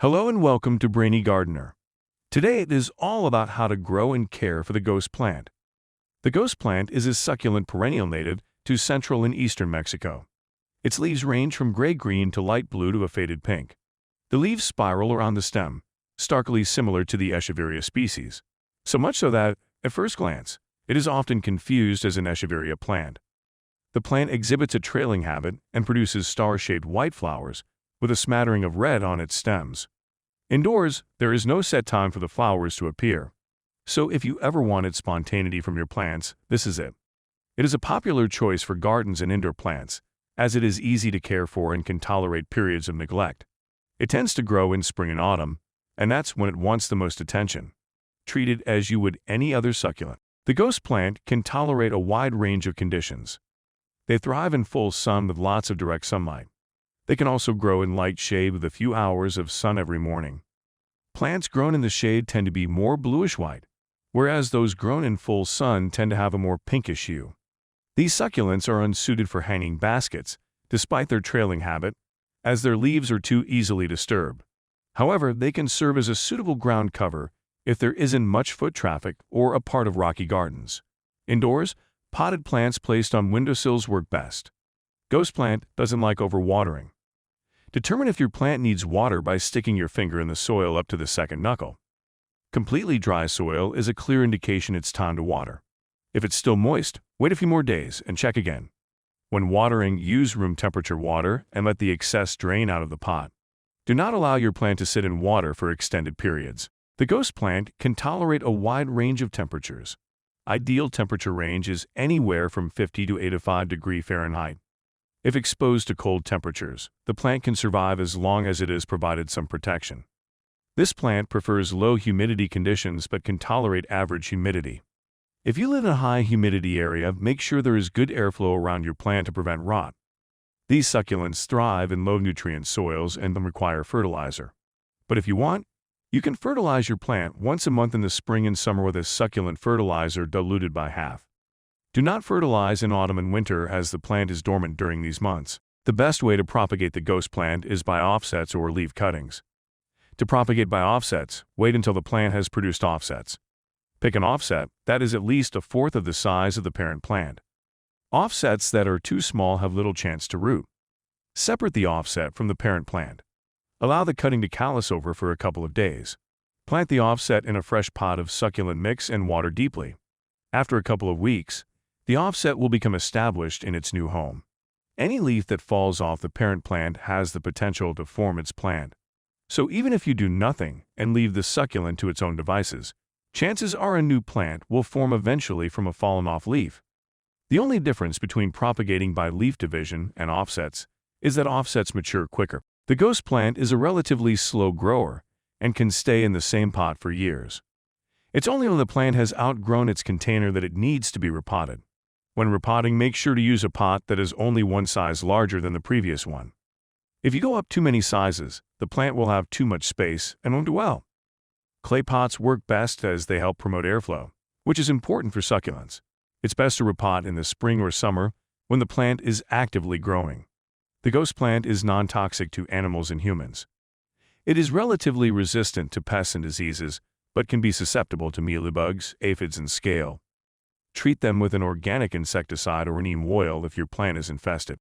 Hello and welcome to Brainy Gardener. Today it is all about how to grow and care for the ghost plant. The ghost plant is a succulent perennial native to central and eastern Mexico. Its leaves range from gray-green to light blue to a faded pink. The leaves spiral around the stem, starkly similar to the Echeveria species, so much so that, at first glance, it is often confused as an Echeveria plant. The plant exhibits a trailing habit and produces star-shaped white flowers with a smattering of red on its stems. Indoors, there is no set time for the flowers to appear. So if you ever wanted spontaneity from your plants, this is it. It is a popular choice for gardens and indoor plants, as it is easy to care for and can tolerate periods of neglect. It tends to grow in spring and autumn, and that's when it wants the most attention. Treat it as you would any other succulent. The ghost plant can tolerate a wide range of conditions. They thrive in full sun with lots of direct sunlight. They can also grow in light shade with a few hours of sun every morning. Plants grown in the shade tend to be more bluish-white, whereas those grown in full sun tend to have a more pinkish hue. These succulents are unsuited for hanging baskets, despite their trailing habit, as their leaves are too easily disturbed. However, they can serve as a suitable ground cover if there isn't much foot traffic or a part of rocky gardens. Indoors, potted plants placed on windowsills work best. Ghost plant doesn't like overwatering. Determine if your plant needs water by sticking your finger in the soil up to the second knuckle. Completely dry soil is a clear indication it's time to water. If it's still moist, wait a few more days and check again. When watering, use room temperature water and let the excess drain out of the pot. Do not allow your plant to sit in water for extended periods. The ghost plant can tolerate a wide range of temperatures. Ideal temperature range is anywhere from 50 to 85 degrees Fahrenheit. If exposed to cold temperatures, the plant can survive as long as it is provided some protection. This plant prefers low humidity conditions but can tolerate average humidity. If you live in a high humidity area, make sure there is good airflow around your plant to prevent rot. These succulents thrive in low nutrient soils and require fertilizer. But if you want, you can fertilize your plant once a month in the spring and summer with a succulent fertilizer diluted by half. Do not fertilize in autumn and winter as the plant is dormant during these months. The best way to propagate the ghost plant is by offsets or leaf cuttings. To propagate by offsets, wait until the plant has produced offsets. Pick an offset that is at least a fourth of the size of the parent plant. Offsets that are too small have little chance to root. Separate the offset from the parent plant. Allow the cutting to callus over for a couple of days. Plant the offset in a fresh pot of succulent mix and water deeply. After a couple of weeks, the offset will become established in its new home. Any leaf that falls off the parent plant has the potential to form its plant. So even if you do nothing and leave the succulent to its own devices, chances are a new plant will form eventually from a fallen-off leaf. The only difference between propagating by leaf division and offsets is that offsets mature quicker. The ghost plant is a relatively slow grower and can stay in the same pot for years. It's only when the plant has outgrown its container that it needs to be repotted. When repotting, make sure to use a pot that is only one size larger than the previous one. If you go up too many sizes, the plant will have too much space and won't do well. Clay pots work best as they help promote airflow, which is important for succulents. It's best to repot in the spring or summer when the plant is actively growing. The ghost plant is non-toxic to animals and humans. It is relatively resistant to pests and diseases, but can be susceptible to mealybugs, aphids, and scale. Treat them with an organic insecticide or neem oil if your plant is infested.